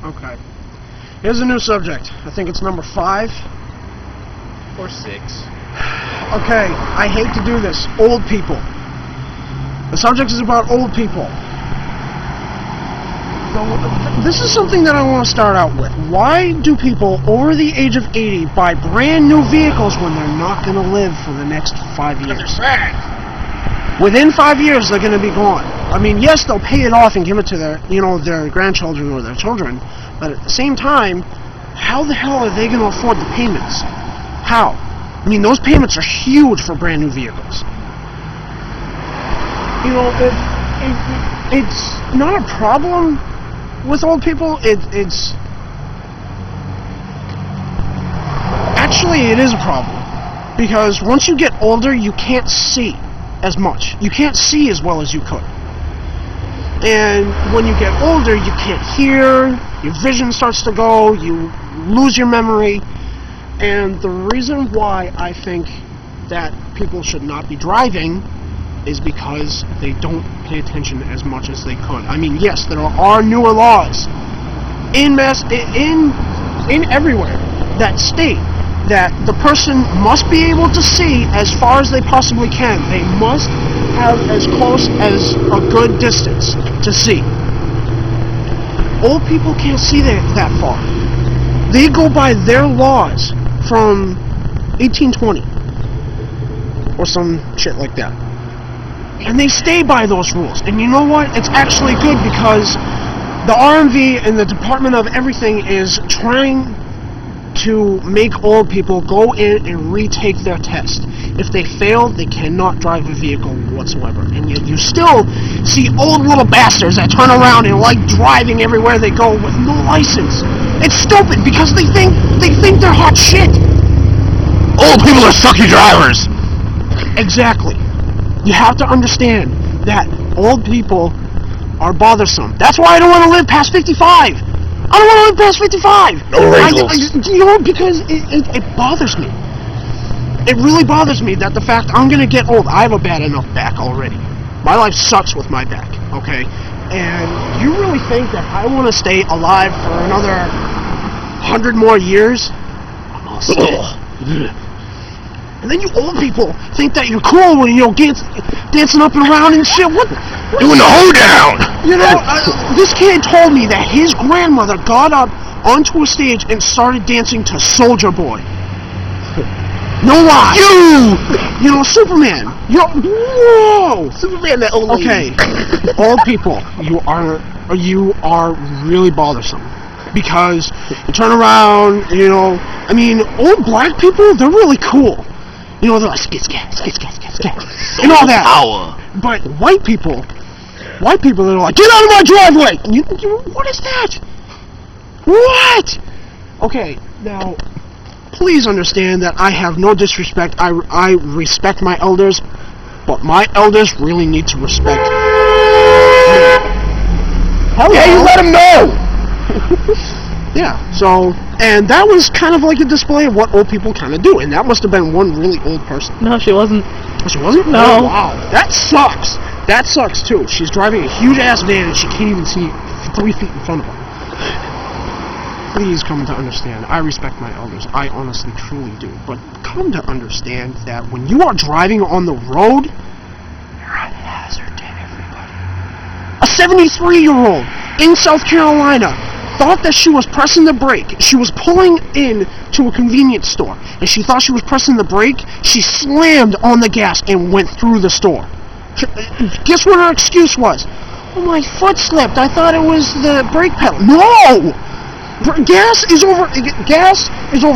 Okay. Here's a new subject. I think it's number 5. Or 6. Okay, I hate to do this. Old people. The subject is about old people. So, this is something that I want to start out with. Why do people over the age of 80 buy brand new vehicles when they're not going to live for the next 5 years? Within 5 years, they're going to be gone. I mean, yes, they'll pay it off and give it to their, their grandchildren or their children, but at the same time, how the hell are they going to afford the payments? How? I mean, those payments are huge for brand new vehicles. It's not a problem with old people. It's actually, it is a problem, because once you get older, you can't see as much. You can't see as well as you could. And when you get older, you can't hear, your vision starts to go, you lose your memory. And the reason why I think that people should not be driving is because they don't pay attention as much as they could. I mean, yes, there are newer laws in everywhere that state that the person must be able to see as far as they possibly can. They must have as close as a good distance to see. Old people can't see that far. They go by their laws from 1820 or some shit like that. And they stay by those rules. And you know what? It's actually good, because the RMV and the Department of Everything is trying to make old people go in and retake their test. If they fail, they cannot drive a vehicle whatsoever. And yet you still see old little bastards that turn around and like driving everywhere they go with no license. It's stupid, because they think they're hot shit. Old people are sucky drivers. Exactly. You have to understand that old people are bothersome. That's why I don't want to live past 55. I don't want to live past 55. No wrinkles. Because it bothers me. It really bothers me that the fact I'm going to get old. I have a bad enough back already. My life sucks with my back, okay? And you really think that I want to stay alive for another 100 more years? I'm all set. And then you old people think that you're cool when dancing up and around and shit. What? Doing the hoedown. This kid told me that his grandmother got up onto a stage and started dancing to Soulja Boy. No lie. Superman. Whoa. Superman, that old lady. Okay, old people, you are really bothersome. Because you turn around, I mean, old black people, they're really cool. They're like, skit, and all that. Power. But white people, they're like, get out of my driveway! What is that? What? Okay, now, please understand that I have no disrespect. I respect my elders, but my elders really need to respect me. Yeah, you let them know! Yeah, so, and that was kind of like a display of what old people kind of do, and that must have been one really old person. No, she wasn't. She wasn't? No. Oh, wow. That sucks. That sucks, too. She's driving a huge-ass van, and she can't even see 3 feet in front of her. Please come to understand, I respect my elders. I honestly, truly do. But come to understand that when you are driving on the road, you're a hazard to everybody. A 73-year-old in South Carolina thought that she was pressing the brake. She was pulling in to a convenience store, and she thought she was pressing the brake. She slammed on the gas and went through the store. Guess what her excuse was? Oh, my foot slipped. I thought it was the brake pedal. No! Gas is over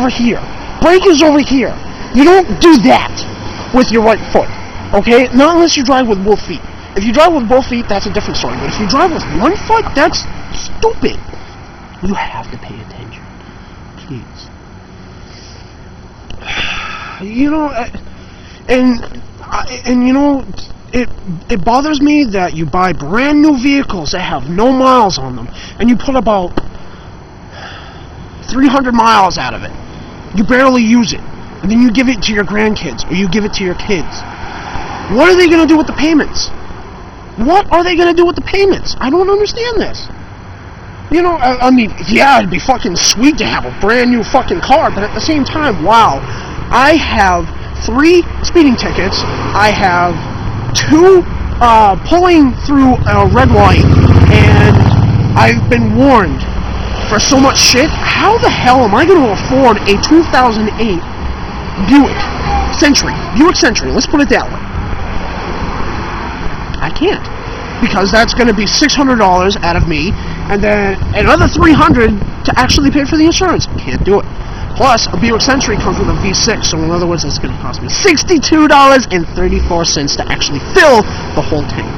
here. Brake is over here. You don't do that with your right foot, okay? Not unless you drive with both feet. If you drive with both feet, that's a different story. But if you drive with one foot, that's stupid. You have to pay attention. Please. It bothers me that you buy brand new vehicles that have no miles on them, and you put about 300 miles out of it. You barely use it. And then you give it to your grandkids, or you give it to your kids. What are they going to do with the payments? What are they going to do with the payments? I don't understand this. You know, I mean, yeah, it'd be fucking sweet to have a brand new fucking car, but at the same time, wow, I have 3 speeding tickets. I have 2 pulling through a red light, and I've been warned for so much shit. How the hell am I going to afford a 2008 Buick Century, let's put it that way. I can't, because that's going to be $600 out of me, and then another $300 to actually pay for the insurance. Can't do it. Plus, a Buick Century comes with a V6, so in other words, it's going to cost me $62.34 to actually fill the whole tank.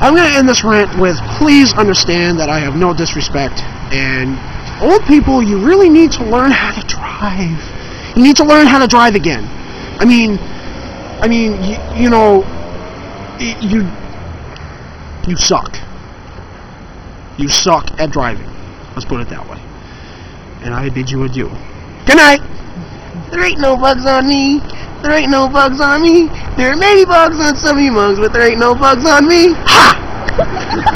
I'm going to end this rant with, please understand that I have no disrespect, and old people, you really need to learn how to drive. You need to learn how to drive again. I mean, you know, you suck. You suck at driving. Let's put it that way. And I bid you adieu. Good night. There ain't no bugs on me. There ain't no bugs on me. There may be bugs on some of you mugs, but there ain't no bugs on me. Ha!